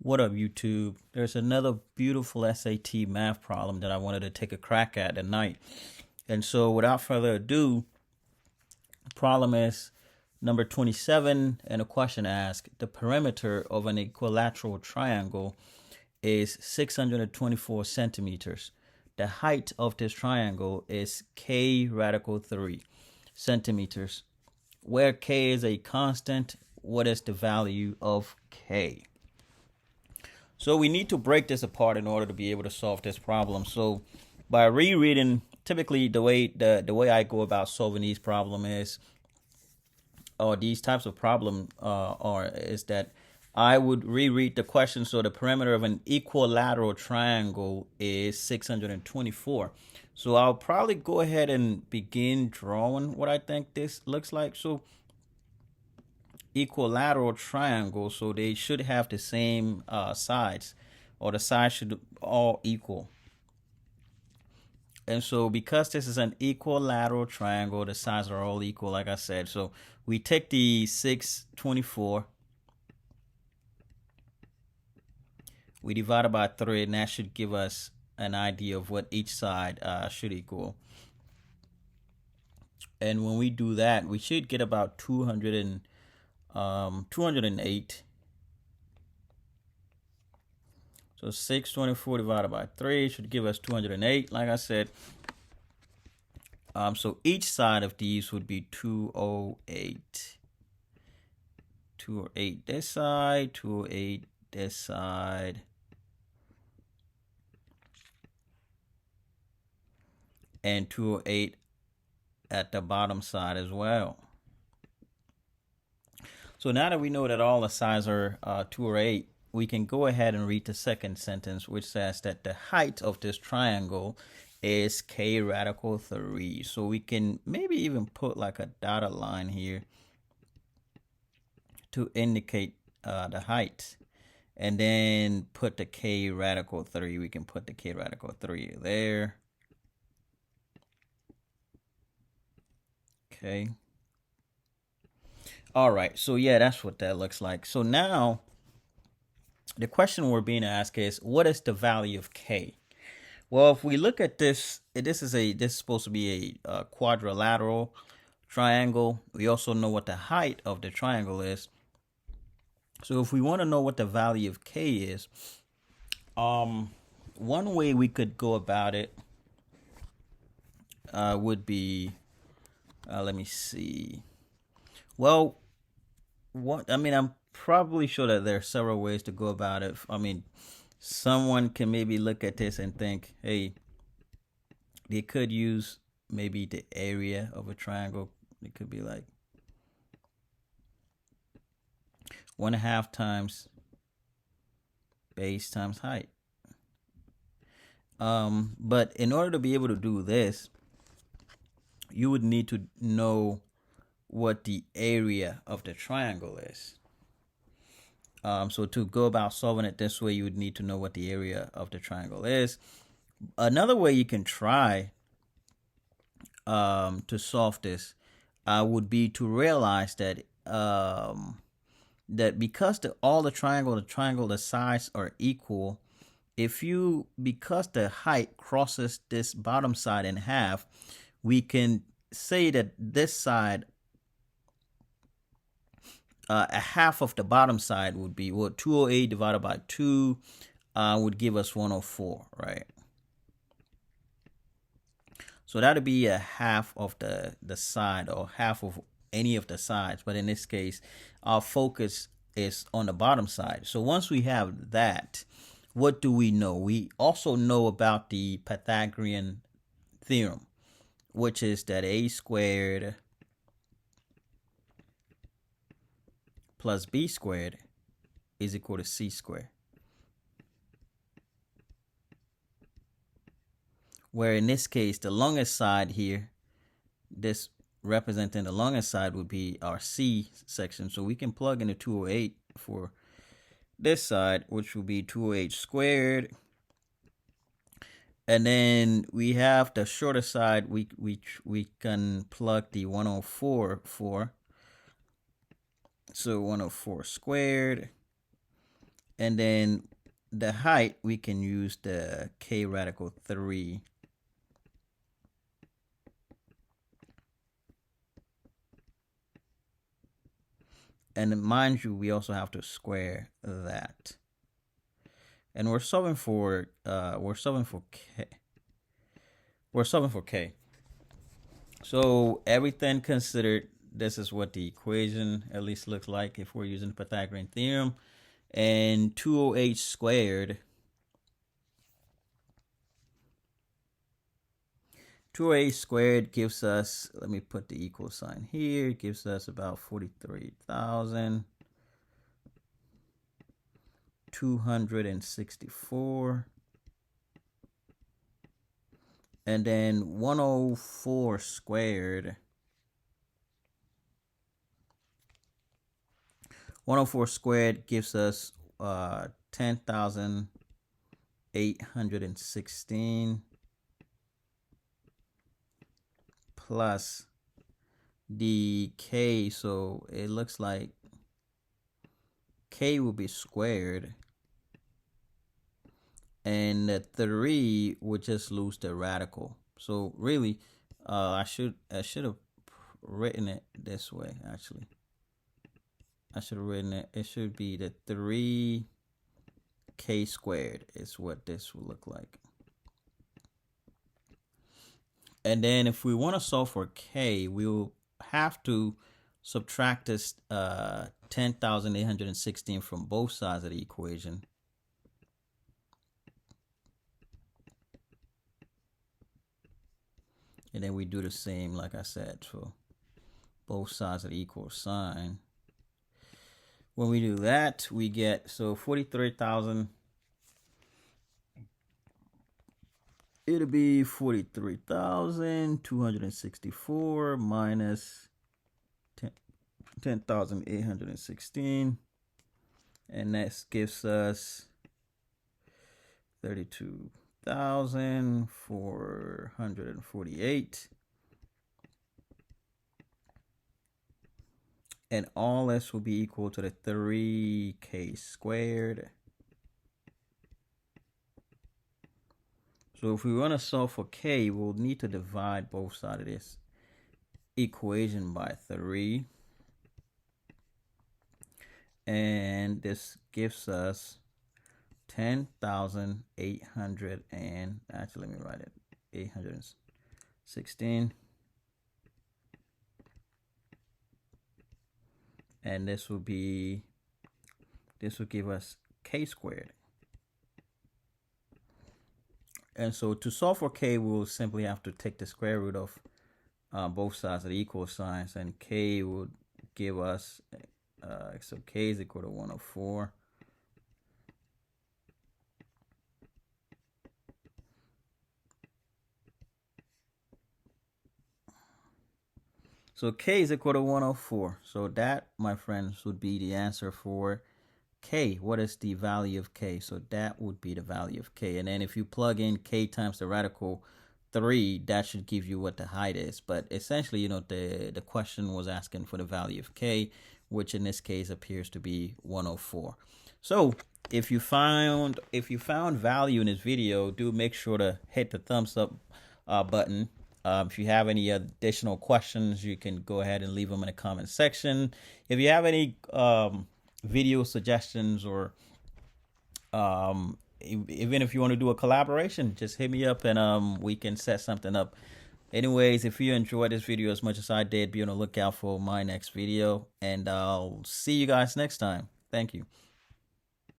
What up, YouTube? There's another beautiful SAT math problem that I wanted to take a crack at tonight. And so, without further ado, the problem is number 27, and a question asks the perimeter of an equilateral triangle is 624 centimeters. The height of this triangle is k radical 3 centimeters. Where k is a constant, what is the value of k? So we need to break this apart in order to be able to solve this problem. So by rereading, typically the way I go about solving these problems is, or these types of problem is that I would reread the question. So the perimeter of an equilateral triangle is 624. So I'll probably go ahead and begin drawing what I think this looks like. So equilateral triangle, so they should have the same sides, or the sides should all equal. And so because this is an equilateral triangle, the sides are all equal, like I said. So we take the 624, we divide it by 3, and that should give us an idea of what each side should equal. And when we do that, we should get about 208. So 624 divided by 3 should give us 208, like I said. So each side of these would be 208. 208 this side, 208 this side. And 208 at the bottom side as well. So now that we know that all the sides are 208, we can go ahead and read the second sentence, which says that the height of this triangle is k radical 3. So we can maybe even put like a dotted line here to indicate the height. And then put the k radical 3. We can put the k radical 3 there. Okay. All right. So yeah, that's what that looks like. So now the question we're being asked is, what is the value of k? Well, if we look at this, this is supposed to be a quadrilateral triangle. We also know what the height of the triangle is. So if we want to know what the value of k is, one way we could go about it would be, let me see. Well, I'm probably sure that there are several ways to go about it. I mean, someone can maybe look at this and think, hey, they could use maybe the area of a triangle. It could be like 1/2 times base times height. But in order to be able to do this, you would need to know what the area of the triangle is. So to go about solving it this way, you would need to know what the area of the triangle is. Another way you can try to solve this would be to realize that that because all the triangle, the sides are equal. Because the height crosses this bottom side in half, we can say that this side, a half of the bottom side would be 208 divided by 2 would give us 104, right? So that would be a half of the side, or half of any of the sides. But in this case, our focus is on the bottom side. So once we have that, what do we know? We also know about the Pythagorean Theorem, which is that a squared plus b squared is equal to c squared. Where in this case, the longest side here, this representing the longest side, would be our C section. So we can plug in the 208 for this side, which will be 208 squared. And then we have the shorter side, we can plug the 104 for. So 104 squared. And then the height, we can use the k radical 3. And mind you, we also have to square that. And we're solving for k. We're solving for k. So everything considered, this is what the equation at least looks like if we're using the Pythagorean theorem. And 208 squared. 208 squared gives us, let me put the equal sign here, gives us about 43,264. And then 104 squared. 104 squared gives us 10,816 plus the k, so it looks like k will be squared, and the 3 would just lose the radical. So really, I should have written it this way. Actually, I should have written it. It should be the 3k squared is what this will look like. And then if we want to solve for k, we'll have to subtract this 10,816 from both sides of the equation. And then we do the same, like I said, for both sides of the equal sign. When we do that, we get, so 43,000. It'll be 43,264 minus 10,816. And that gives us 32,448. And all this will be equal to the 3k squared. So if we want to solve for k, we'll need to divide both sides of this equation by 3. And this gives us 10,800 and, actually let me write it, 816. And this will give us k squared. And so to solve for k, we'll simply have to take the square root of both sides of the equal signs, and k would give us, so k is equal to 104. So k is equal to 104. So that, my friends, would be the answer for k. What is the value of k? So that would be the value of k. And then if you plug in k times the radical 3, that should give you what the height is. But essentially, the question was asking for the value of k, which in this case appears to be 104. So if you found value in this video, do make sure to hit the thumbs up button. If you have any additional questions, you can go ahead and leave them in the comment section. If you have any video suggestions, or even if you want to do a collaboration, just hit me up and we can set something up. Anyways, if you enjoyed this video as much as I did, be on the lookout for my next video, and I'll see you guys next time. Thank you.